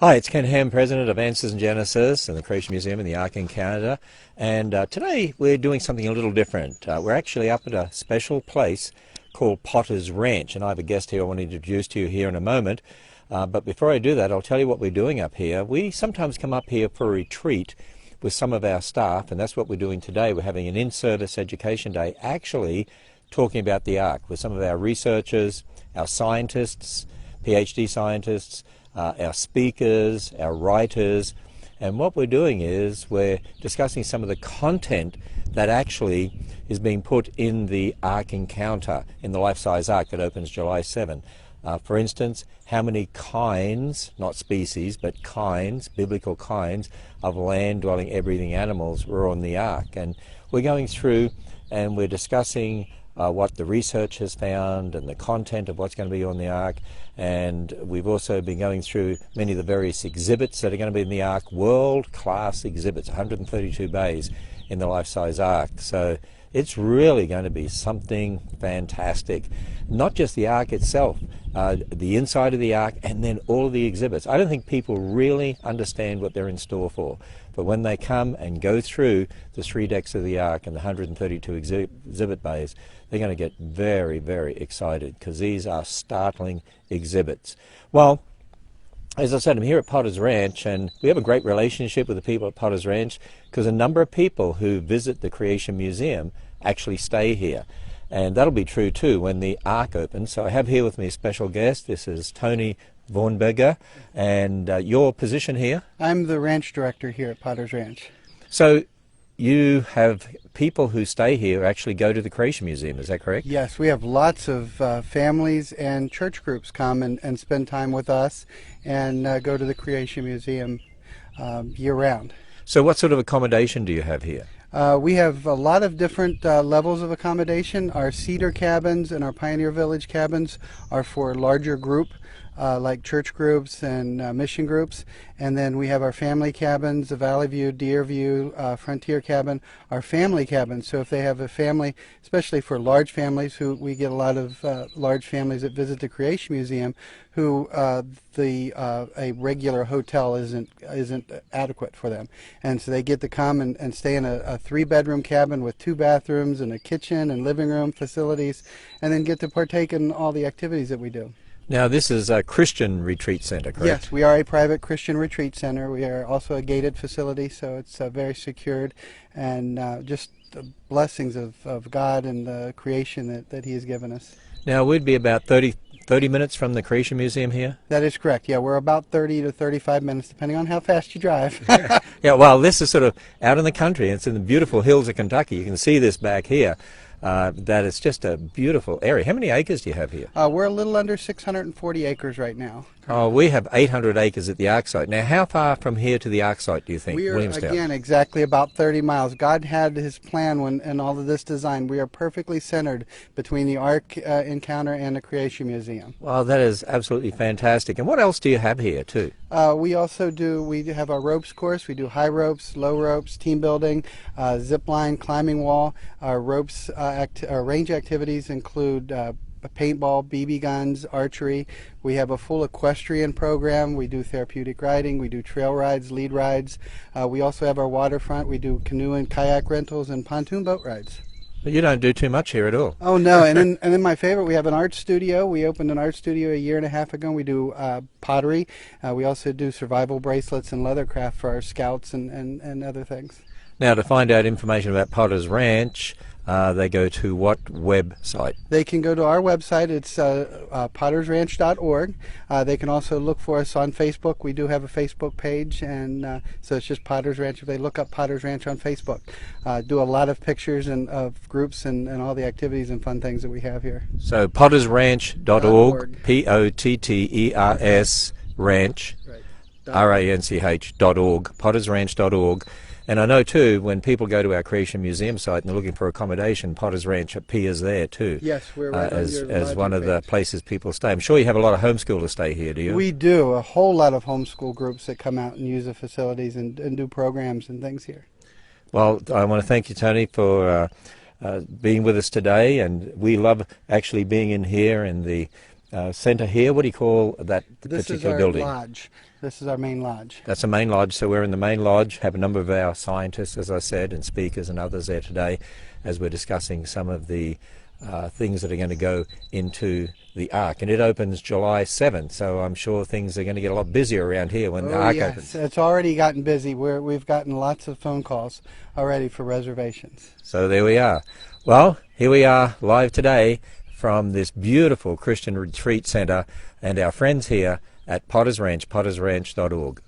Hi, it's Ken Ham, President of Answers in Genesis and the Creation Museum in the Ark in Canada. And today we're doing something a little different. We're actually up at a special place called Potter's Ranch. And I have a guest here I want to introduce to you here in a moment. But before I do that, I'll tell you what we're doing up here. We sometimes come up here for a retreat with some of our staff, and that's what we're doing today. We're having an in-service education day, actually talking about the Ark with some of our researchers, our scientists, PhD scientists, our speakers, our writers, and what we're doing is we're discussing some of the content that actually is being put in the Ark Encounter, in the life-size Ark that opens July 7. For instance, how many kinds, not species, but kinds, biblical kinds, of land-dwelling, air-breathing animals were on the Ark. And we're going through and we're discussing what the research has found and the content of what's going to be on the Ark. And we've also been going through many of the various exhibits that are going to be in the Ark, world-class exhibits, 132 bays in the life-size Ark. So it's really going to be something fantastic. Not just the Ark itself, the inside of the Ark, and then all of the exhibits. I don't think people really understand what they're in store for. But when they come and go through the 3 decks of the Ark and the 132 exhibit bays, they're going to get very, very excited because these are startling exhibits. Well, as I said, I'm here at Potter's Ranch, and we have a great relationship with the people at Potter's Ranch because a number of people who visit the Creation Museum actually stay here. And that'll be true too when the Ark opens. So I have here with me a special guest. This is Tony Vornberger, and your position here? I'm the ranch director here at Potter's Ranch. So you have people who stay here who actually go to the Creation Museum, is that correct? Yes, we have lots of families and church groups come and spend time with us and go to the Creation Museum year-round. So what sort of accommodation do you have here? We have a lot of different levels of accommodation. Our cedar cabins and our Pioneer Village cabins are for larger group like church groups and mission groups, and then we have our family cabins, the Valley View, Deer View, Frontier cabin, our family cabins. So if they have a family, especially for large families, who we get a lot of large families that visit the Creation Museum, who a regular hotel isn't adequate for them, and so they get to come and stay in a 3-bedroom cabin with 2 bathrooms and a kitchen and living room facilities, and then get to partake in all the activities that we do. Now, this is a Christian retreat center, correct? Yes, we are a private Christian retreat center. We are also a gated facility, so it's very secured, and just the blessings of God and the creation that He has given us. Now, we'd be about 30 minutes from the Creation Museum here? That is correct. Yeah, we're about 30 to 35 minutes, depending on how fast you drive. Yeah, well, this is sort of out in the country. It's in the beautiful hills of Kentucky. You can see this back here. That it's just a beautiful area. How many acres do you have here? We're a little under 640 acres right now. Oh, we have 800 acres at the Ark site. Now, how far from here to the Ark site do you think, We are, Williamstown? again, exactly about 30 miles. God had His plan in all of this design. We are perfectly centered between the Ark Encounter and the Creation Museum. Well, that is absolutely fantastic. And what else do you have here, too? We have our ropes course. We do high ropes, low ropes, team building, zip line, climbing wall. Our ropes, our range activities include paintball, BB guns, archery. We have a full equestrian program. We do therapeutic riding. We do trail rides, lead rides. We also have our waterfront. We do canoe and kayak rentals and pontoon boat rides. But you don't do too much here at all. Oh, no. And then my favorite, we have an art studio. We opened an art studio a year and a half ago. We do pottery. We also do survival bracelets and leathercraft for our scouts and other things. Now, to find out information about Potter's Ranch, they go to what website? They can go to our website. It's pottersranch.org. They can also look for us on Facebook. We do have a Facebook page, and so it's just Potter's Ranch. If they look up Potter's Ranch on Facebook, do a lot of pictures of groups and all the activities and fun things that we have here. So pottersranch.org, P-O-T-T-E-R-S, ranch, R-A-N-C-H.org, pottersranch.org. And I know, too, when people go to our Creation Museum site and they're looking for accommodation, Potter's Ranch appears there, too. Yes, we're right as one of the places people stay. I'm sure you have a lot of homeschoolers stay here, do you? We do. A whole lot of homeschool groups that come out and use the facilities and do programs and things here. Well, I want to thank you, Tony, for being with us today. And we love actually being in here in the centre here. What do you call that This is particular our building? lodge. This is our main lodge. That's the main lodge. So we're in the main lodge, have a number of our scientists, as I said, and speakers and others there today as we're discussing some of the things that are going to go into the Ark. And it opens July 7th, so I'm sure things are going to get a lot busier around here when the Ark Yes, opens. it's already gotten busy. We've gotten lots of phone calls already for reservations. So there we are. Well, here we are live today from this beautiful Christian retreat centre and our friends here at Potters Ranch, pottersranch.org.